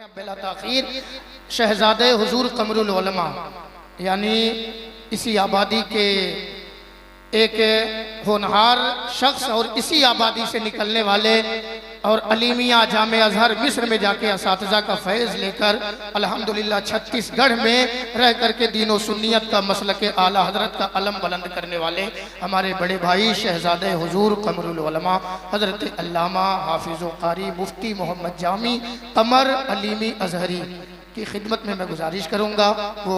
बिला ताखीर शहजादे हुजूर कमरुल उलमा यानी इसी आबादी के एक होनहार शख्स और इसी आबादी से निकलने वाले और अलीमिया जामे अजहर मिस्र में जाके असातिज़ा का फैज़ लेकर अल्हम्दुलिल्लाह छत्तीसगढ़ में रह करके दीन व सुन्नियत का मसलक आला हजरत का अलम बुलंद करने वाले हमारे बड़े भाई शहजादे हुजूर कमरुल उलमा हजरत अल्लामा हाफिज़ व कारी मुफ्ती मोहम्मद जामी कमर अलीमी अजहरी की खिदमत में मैं गुजारिश करूँगा वो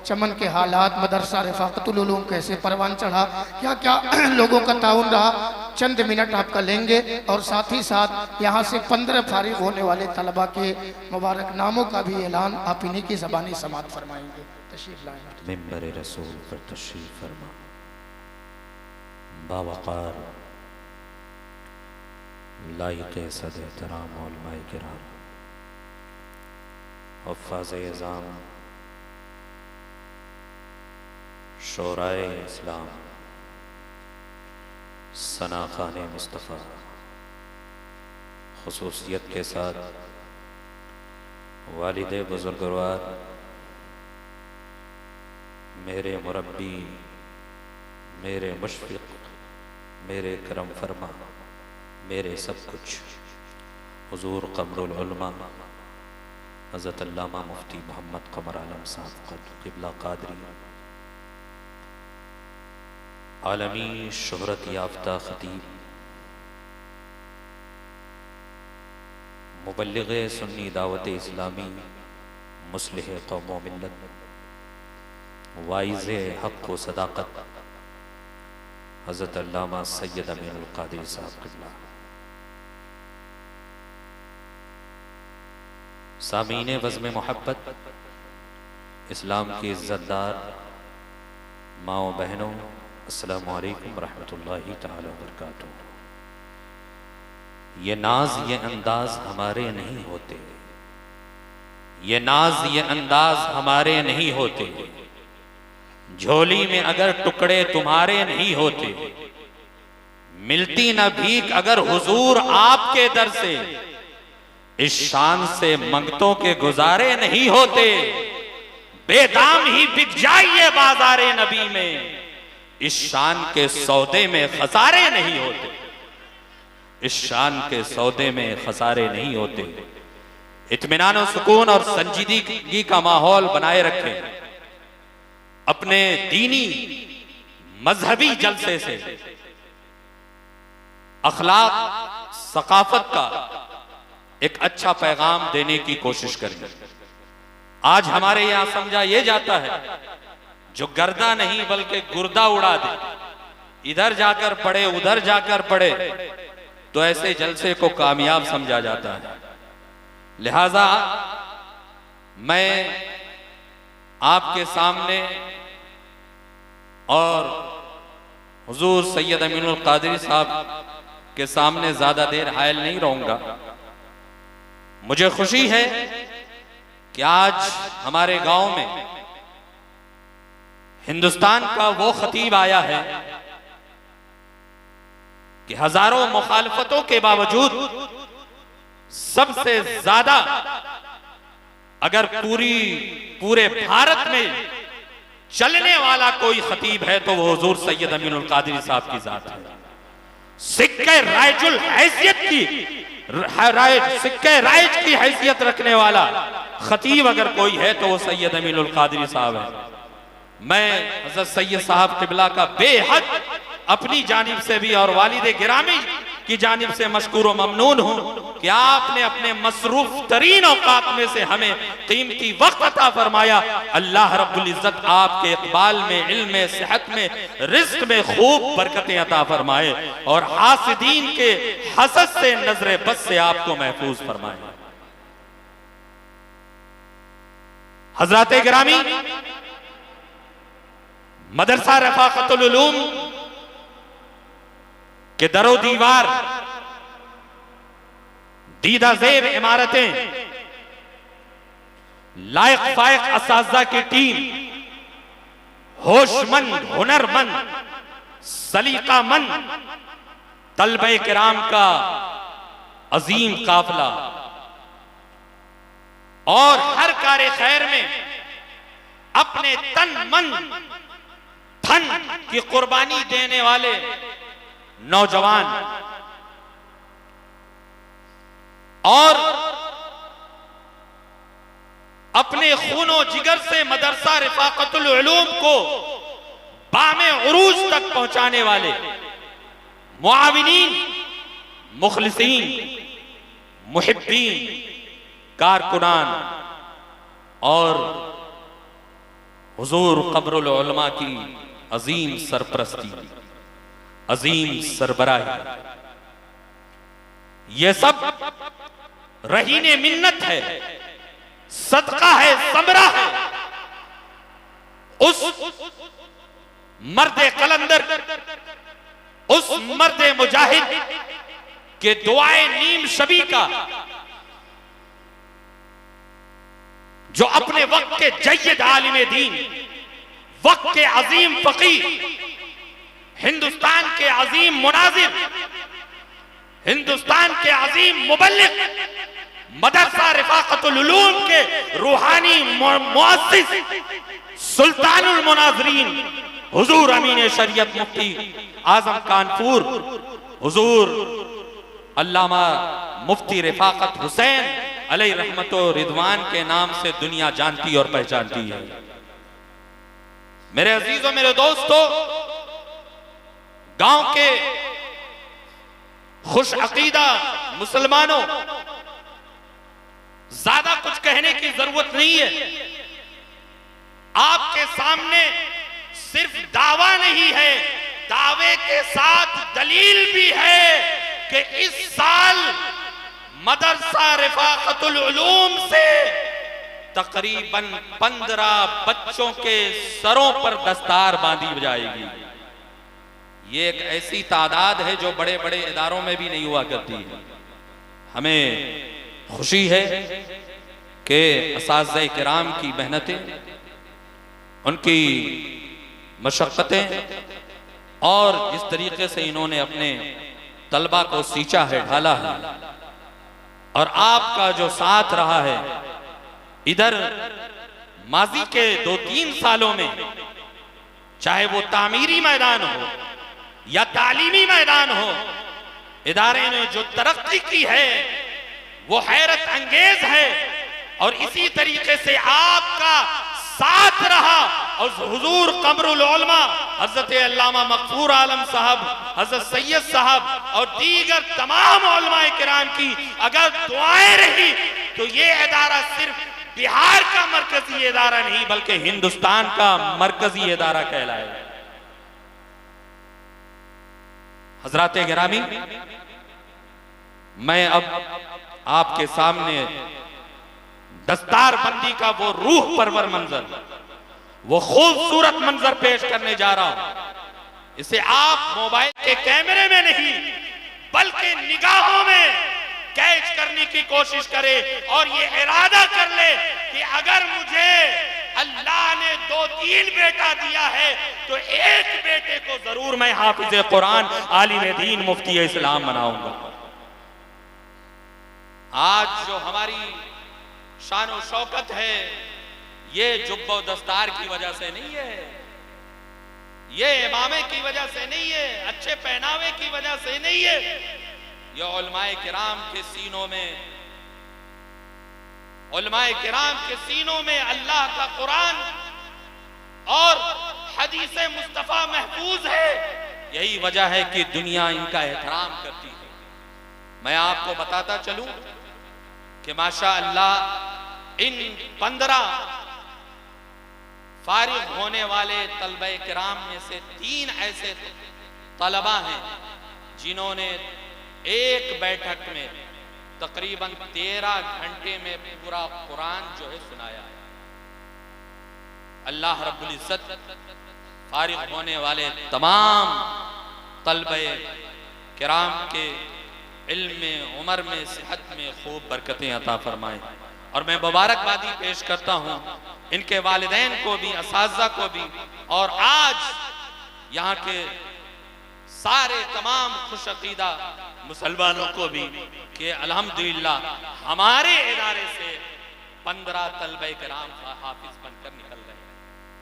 चमन के हालात मदरसा रफ़ाक़तुल उलूम कैसे परवान चढ़ा, क्या क्या लोगों का ताउन रहा, चंद मिनट आपका लेंगे और साथ ही साथ यहाँ से 15 फारिग होने वाले तलबा के मुबारक नामों का भी ऐलान आप इन्हीं की ज़बानी समात फरमाएंगे। तशरीफ़ लाएं। मिंबर रसूल पर तशरीफ़ फरमा बावक़ार लायक़ सद एहतराम उलमाए किराम हफ़ाज़ एज़ाम शोराए इस्लाम सना खान मुस्तफ़ा ख़ुसूसियत के साथ वालिद बुज़ुर्गवार मेरे मुरब्बी मेरे मुशफ़िक़ मेरे करम फरमा मेरे सब कुछ हुज़ूर कमरुल उलमा हज़रत अल्लामा मुफ्ती मोहम्मद कमर आलम साहब क़िबला क़ादरी आलमी शोहरत याफ्ता ख़तीब मुबल्लिग़ सुन्नी दावत इस्लामी मुस्लिह कौम व मिल्लत वाइज़े हक़ व सदाक़त हज़रत अल्लामा सैयद अमीनुल क़ादिरी साहब क़िबला सामीने वज़्म मोहब्बत इस्लाम की इज़्ज़तदार माओ बहनों अस्सलामु अलैकुम रहमतुल्लाहि तआला व बरकातुहू। ये नाज ये अंदाज हमारे नहीं होते, ये नाज ये अंदाज हमारे नहीं होते, झोली में अगर टुकड़े तुम्हारे नहीं होते, मिलती न भीख अगर हुजूर आपके दर से, इस शान से मंगतों के गुजारे नहीं होते, बेदाम ही बिक जाइए बाजारे नबी में, इस शान के सौदे में खसारे नहीं होते, इस शान के सौदे में खसारे नहीं होते। इत्मीनान और सुकून और संजीदगी का माहौल बनाए रखें, अपने दीनी मजहबी जलसे से अखलाक सकाफत का एक अच्छा पैगाम देने की कोशिश करें। आज हमारे यहां समझा यह जाता है जो गर्दा नहीं बल्कि गुर्दा उड़ा दे, इधर जाकर पड़े उधर जाकर पड़े, तो ऐसे जलसे को कामयाब समझा जाता है। लिहाजा मैं आपके सामने और हुजूर सैयद अमीनुल क़ादिरी साहब के सामने ज्यादा देर हायल नहीं रहूंगा। मुझे खुशी है कि आज हमारे गांव में हिंदुस्तान का वो खतीब आया है कि हजारों मुखालफतों के बावजूद सबसे ज्यादा अगर पूरे भारत में चलने वाला कोई खतीब है तो वो हुजूर सैयद अमीनुल क़ादिरी साहब की जात है। सिक्के राइजुल हैसियत की सिक्के राइज की हैसियत रखने वाला खतीब अगर कोई है तो वो सैयद अमीनुल क़ादिरी साहब है। मैं हज़रत सैयद साहब क़िबला का बेहद अपनी जानिब से भी और वालिद गिरामी की जानिब से मशकूर व ममनून हूं कि आपने अपने मसरूफ तरीन औकात में से हमें कीमती वक्त अता फरमाया। अल्लाह रब्बुल इज्जत आपके इकबाल में, इल्म में, सेहत में, रिज़्क़ में खूब बरकतें अता फरमाए और हासिदीन के हसद से, नजरे बस से आपको महफूज फरमाए। हज़रात गिरामी, मदरसा रफ़ाक़तुल उलूम के दरो दीवार, दीदा ज़ेब इमारतें, लायक फायक असातिज़ा की टीम, होशमंद, हुनरमंद, सलीकामंद तलबे किराम का अजीम काफिला और हर कार्य खैर में अपने तन मन धन की कुर्बानी देने वाले नौजवान और अपने खूनो जिगर से मदरसा रिफाकतुल उलूम को बामे उरूज तक पहुंचाने वाले मुआविनीन, मुखलिसीन, मुहिब्बीन, कारकुनान और हुजूर कब्रुल उलमा की अजीम सरपरस्ती, अजीम सरबराही, ये सब रहीने मिन्नत है, सदका है, समरा है उस मर्दे कलंदर, उस मर्दे मुजाहिद के दुआए नीम शबी का, जो अपने वक्त के जय्यद आलिम दीन, वक्त के अजीम फकीह, हिंदुस्तान के अजीम मुनाजिर, हिंदुस्तान के अजीम मुबल्लिग, मदरसा रिफाकतुल उलूम के रूहानी मुअस्सिस, सुल्तानुल मुनाज़रीन, हुजूर अमीन शरीयत मुफ्ती आजम कानपुर, हुजूर अल्लामा मुफ्ती रिफाकत हुसैन अलैहि रहमतो रिदवान के नाम से दुनिया जानती और पहचानती है। मेरे अजीजों, मेरे दोस्तों, गांव के खुश अकीदा मुसलमानों, ज्यादा कुछ कहने की जरूरत नहीं है। आपके सामने सिर्फ दावा नहीं है, दावे के साथ दलील भी है कि इस साल मदरसा रिफाकतुल उलूम से तकरीबन 15 बच्चों के सरों पर दस्तार बांधी जाएगी। ये एक ऐसी तादाद है जो बड़े बड़े इदारों में भी नहीं हुआ करती है। हमें खुशी है कि असातिज़े किराम की मेहनतें, उनकी मशक्क़तें और जिस तरीके से इन्होंने अपने तलबा को सींचा है, ढाला है, और आपका जो साथ रहा है, इधर माजी के 2-3 सालों में, चाहे वो तामीरी मैदान हो या तालीमी मैदान हो, इदारे ने जो तरक्की की है वो हैरत अंगेज है। और इसी तरीके से आपका साथ रहा और हुजूर कमरुल उलमा हजरत अल्लामा मकफूर आलम साहब, हजरत सैयद साहब और दीगर तमाम उलमाए किराम की अगर दुआएं रही तो ये इदारा सिर्फ बिहार का मरकजी इदारा नहीं बल्कि हिंदुस्तान का मरकजी इदारा कहलाएगा। हजराते गिरामी, मैं अब आपके सामने दस्तार बंदी का वो रूह परवर मंजर, वो खूबसूरत मंजर पेश करने जा रहा हूं। इसे आप मोबाइल के कैमरे में नहीं बल्कि निगाहों में कैच करने की कोशिश करे और ये इरादा कर ले कि अगर मुझे अल्लाह ने 2-3 बेटा दिया है तो एक बेटे को जरूर मैं हाफिज कुरान, आलिम दीन, मुफ्ती इस्लाम बनाऊंगा। आज जो हमारी शान और शौकत है ये जुब्बो दस्तार की वजह से नहीं है, ये इमामे की वजह से नहीं है, अच्छे पहनावे की वजह से नहीं है। ये उलमाए किराम के सीनों में, उलमाए किराम के सीनों में अल्लाह का कुरान और हदीस मुस्तफा महफूज है। यही वजह है कि दुनिया इनका एहतराम करती है। मैं आपको बताता चलूं कि माशा अल्लाह इन 15 फारिग होने वाले तलबे किराम में से 3 ऐसे तलबा हैं जिन्होंने एक बैठक में तकरीबन 13 घंटे में पूरा कुरान जो है सुनाया है। अल्लाह रब्बुल इज्जत फारिग होने वाले तमाम तलबे किराम के इल्म में, उमर में, सेहत में खूब बरकतें अता फरमाए। और मैं मुबारकबादी पेश करता हूँ इनके वालिदैन को भी, असातिज़ा को भी, और आज यहाँ के सारे तमाम खुश अकीदा मुसलमानों को भी कि अल्हम्दुलिल्लाह हमारे इदारे से 15 तलबे किराम हाफिज बनकर निकल रहे हैं।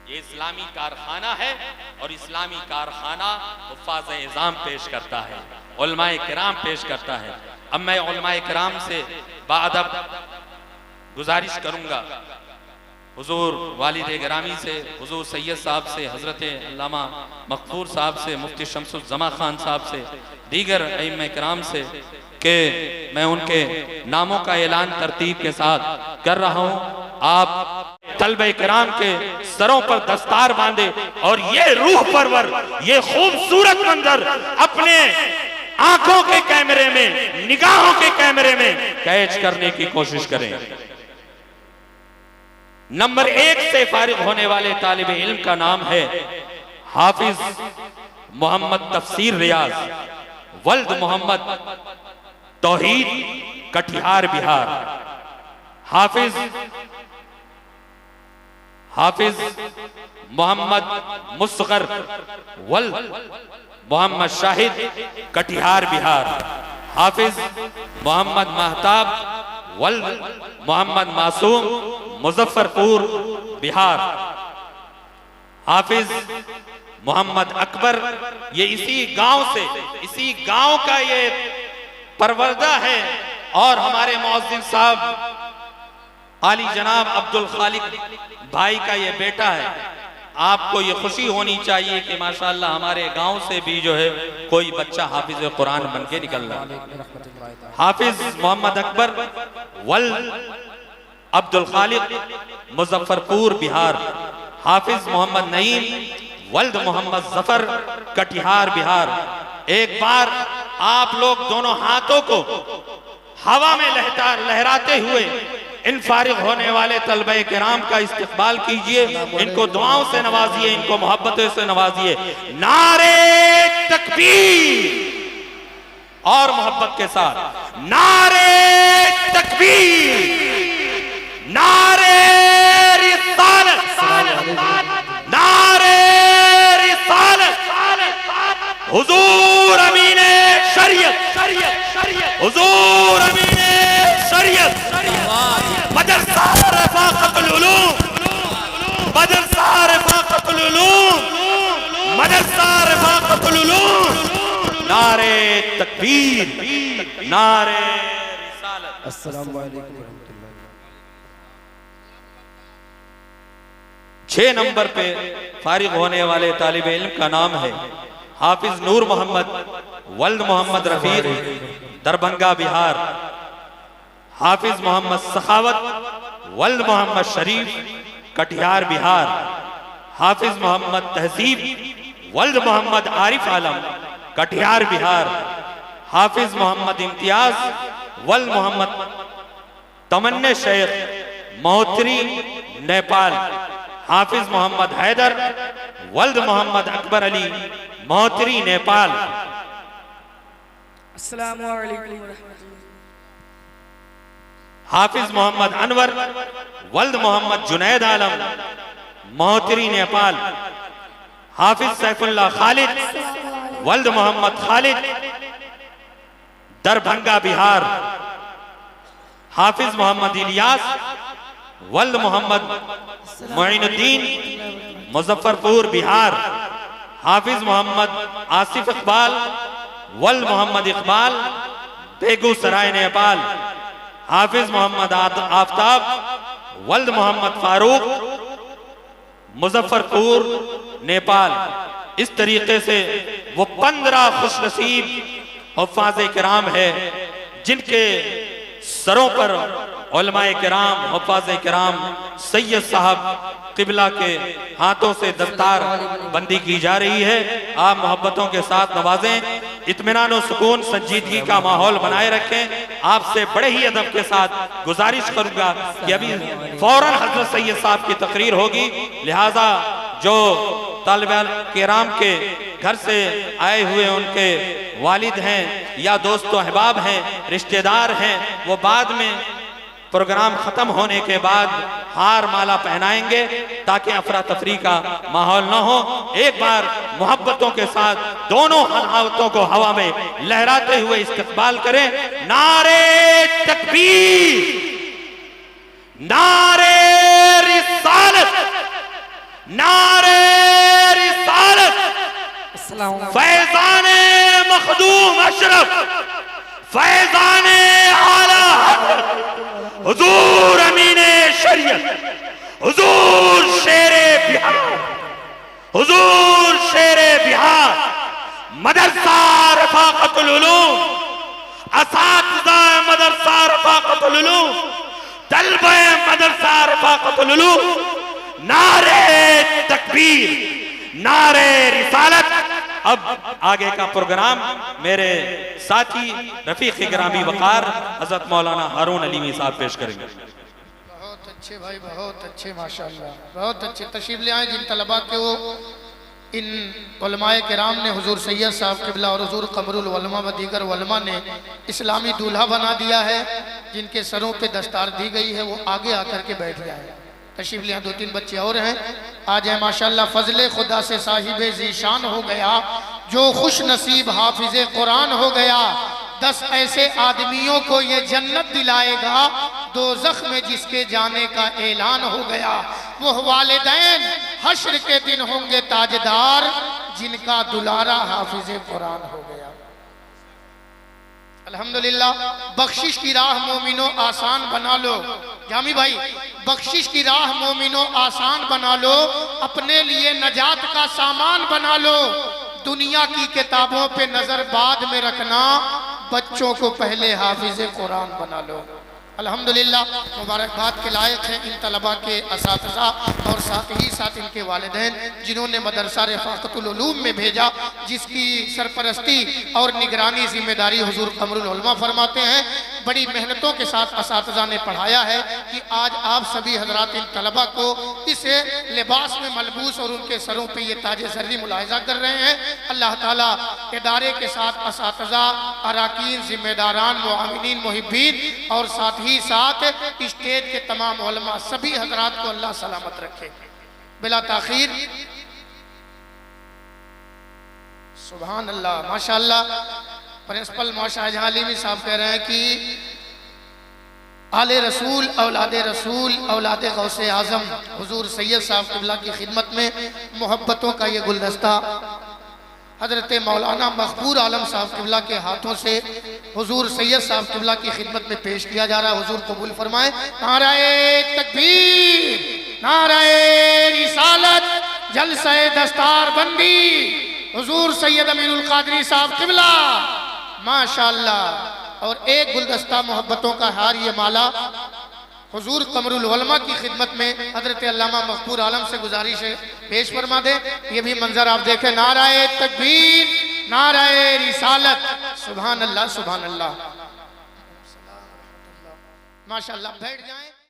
ये इस्लामी कारखाना है और इस्लामी कारखाना हुफ्फाज़ इज़ाम पेश करता है, उलमाए किराम पेश करता है। अब मैं उलमाए किराम से बाअदब गुजारिश करूंगा, हुजूर वालिद गिरामी से, हुजूर सैयद साहब से, हजरत अल्लामा मकफूर साहब से, मुफ्ती शम्सुज़्ज़मा खान साहब से, दीगर अइम्मा किराम से कि मैं उनके नामों का ऐलान तरतीब के साथ कर रहा हूँ। आप तलबे किराम के सरों पर दस्तार बांधे और ये रूह परवर, ये खूबसूरत मंजर अपने आंखों के कैमरे में, निगाहों के कैमरे में कैच करने की कोशिश करें। नंबर 1 से फारिग होने वाले तालिबे इल्म का नाम है हाफिज मोहम्मद तफसीर रियाज वल्द मोहम्मद तौहीद, कटिहार बिहार। हाफिज मोहम्मद मुस्गर वल्द मोहम्मद शाहिद, कटिहार बिहार। हाफिज मोहम्मद महताब वल्द मोहम्मद मासूम, मुजफ्फरपुर बिहार। हाफिज मोहम्मद अकबर, ये इसी गांव से, इसी गांव का ये परवरदा है और हमारे मुअज्जिन साहब आली जनाब अब्दुल खालिक भाई का ये बेटा है। आपको ये खुशी होनी चाहिए कि माशाअल्लाह हमारे गांव से भी जो है कोई बच्चा हाफिज कुरान बन के निकल रहा है। हाफिज मोहम्मद अकबर वल्द अब्दुल खालिक, मुजफ्फरपुर बिहार। हाफिज मोहम्मद नईम वल्द मोहम्मद जफर, कटिहार बिहार। एक बार आप लोग दोनों हाथों को हवा में लहराते हुए इन फारिग होने वाले तलबे किराम का इस्तिकबाल कीजिए, इनको दुआओं से नवाजिए, इनको मोहब्बतों से नवाजिए। नारे तकबीर और मोहब्बत के साथ नारे तकबीर, नारे रिसालत, नारे रिसालत, हुजूर अमीने शरीयत, हुजूर अमीने शरीयत, मदरसा रफ़ाक़तुल उलूम, मदरसा रफ़ाक़तुल उलूम, मदरसा रफ़ाक़तुल उलूम। नारे तकबीर, नारे रिसालत। अस्सलामु अलैकुम रहमतुल्लाह। 6 नंबर पे फारिग होने वाले तालिबे इल्म का नाम है हाफिज नूर मोहम्मद वल्द मोहम्मद रफीक, दरभंगा बिहार। हाफिज मोहम्मद सखावत वल्द मोहम्मद शरीफ, कटिहार बिहार। हाफिज मोहम्मद तहजीब वल्द मोहम्मद आरिफ आलम, कटिहार बिहार। हाफिज मोहम्मद इम्तियाज वल्द मोहम्मद तमन्ने शेख, महोत्तरी, नेपाल। हाफिज मोहम्मद हैदर वल्द मोहम्मद अकबर अली, महोत्तरी, नेपाल। अस्सलामु अलैकुम रहमतुल्लाह। हाफिज मोहम्मद अनवर वल्द मोहम्मद जुनैद आलम, महोत्तरी, नेपाल। हाफिज सैफुल्लाह खालिद वल्द मोहम्मद खालिद, दरभंगा बिहार। हाफिज मोहम्मद इलियास वल्द मोहम्मद मोइनुद्दीन, मुजफ्फरपुर बिहार। हाफिज मोहम्मद आसिफ इकबाल वल्द मोहम्मद इकबाल, बेगूसराय, नेपाल। हाफिज मोहम्मद आफ्ताब वल्द मोहम्मद फारूक, मुजफ्फरपुर, नेपाल। इस तरीके से वो 15 खुशनसीब हुफ्फाज़े किराम है जिनके सरों पर उलमाए किराम, हुफ्फाज़े किराम, सैयद साहब किबला के हाथों से दस्तार बंदी की जा रही है। आप मोहब्बतों के साथ नवाजें, इत्मीनान और सुकून, संजीदगी का माहौल बनाए रखें। आपसे बड़े ही अदब के साथ गुजारिश करूंगा कि अभी फौरन हजरत सैयद साहब की तकरीर होगी, लिहाजा जो तालिबे किराम के घर से आए हुए उनके वालिद हैं या दोस्त अहबाब हैं, रिश्तेदार हैं, वो बाद में प्रोग्राम खत्म होने के बाद हार माला पहनाएंगे ताकि अफरा तफरी का माहौल न हो। एक बार मोहब्बतों के साथ दोनों हाथों को हवा में लहराते हुए इस्तकबाल करें। नारे तकबीर, नारे रिसालत, नारे रिसालत, अस्सलाम वालेकुम। फैजाने मखदूम अशरफ, फैजाने आला हज़रत, हुजूर अमीने शरीयत, हुजूर शेरे बिहार, हुजूर शेरे बिहार, मदरसा रफाकतुल उलूम, असातिज़ा मदरसा रफाकतुल उलूम, तलबे मदरसा रफाकतुल उलूम, नारे तकबीर, नारे रिसालत। अब आगे का प्रोग्राम मेरे साथी रफीक ग्रामी वकार हजरत मौलाना हारून अलीमी साहब पेश करेंगे। बहुत अच्छे भाई, बहुत अच्छे, माशाल्लाह, बहुत अच्छे। तशरीफ ले आए जिन तलबा के वो इन उलमाए किराम ने हुजूर सैयद साहब क़िबला और हुजूर क़मरुल उलमा व दीगर उलमा ने इस्लामी दूल्हा बना दिया है, जिनके सरों पे दस्तार दी गई है, वो आगे आकर के बैठ जाए। तशरीफ ले, 2-3 बच्चे और हैं, आ जाए माशाल्लाह। फजले खुदा से साहिब ज़ीशान हो गया, जो खुश नसीब हाफिज़े कुरान हो गया। 10 ऐसे आदमियों को ये जन्नत दिलाएगा, दोज़ख में जिसके जाने का ऐलान हो गया। वो वालिदैन हश्र के दिन होंगे ताजदार, जिनका दुलारा हाफिज़े कुरान हो गया। अल्हम्दुलिल्लाह। बख्शिश की राह मोमिनो आसान बना लो। जामी भाई, बख्शिश की राह मोमिनो आसान बना लो, अपने लिए नजात का सामान बना लो। दुनिया की किताबों पे नजर बाद में रखना, बच्चों को पहले हाफिज़े कुरान बना लो। अल्हम्दुलिल्लाह, मुबारकबाद के लायक हैं इन तलबा के असातिज़ा और साथ ही साथ इनके वालिदैन, जिन्होंने मदरसा रफ़ाक़तुल उलूम में भेजा, जिसकी सरपरस्ती और निगरानी जिम्मेदारी हुजूर क़मरुल उलमा फरमाते हैं। बड़ी मेहनतों के साथ असातिज़ा ने पढ़ाया है कि आज आप सभी हजरात इन तलबा को इस लिबास में मलबूस और उनके सरों पे ये ताज ज़र्री मुलाहिज़ा कर रहे हैं। अल्लाह ताला इदारे के साथ असातिज़ा, अराकीन, जिम्मेदारान, मुआविनीन, मुहिब्बीन और साथ ही साथ स्टेज के तमाम उलमा, सभी हजरात को अल्लाह सलामत रखे। बिला ताखीर, सुभान अल्लाह, माशाअल्लाह। प्रिंसिपल मौशा अलीमी साहब कह रहे हैं कि आले रसूल, औलादे रसूल, औलादे गौसे आज़म हुजूर सैयद साहब क़िबला की खिदमत में मोहब्बतों का ये गुलदस्ता हजरत मौलाना मकबूल आलम साहब क़िबला के हाथों से हुजूर सैयद साहब क़िबला की खिदमत में पेश किया जा रहा है। हुजूर कबूल फरमाए। नाराए तकबीर, नाराए रिसालत, जलसे दस्तार बंदी, हुजूर सैयद अमीरुल कादरी साहब क़िबला, माशाअल्लाह। और एक गुलदस्ता मोहब्बतों का हार, ये माला हुजूर क़मरुल उलमा की खिदमत में हजरत अल्लामा मकबूल आलम से गुजारिश है पेश फरमा दे। ये भी मंजर आप देखें। नाराए तकबीर, नाराए रिसालत, सुभान अल्लाह, सुभान अल्लाह, माशाअल्लाह। बैठ जाएं।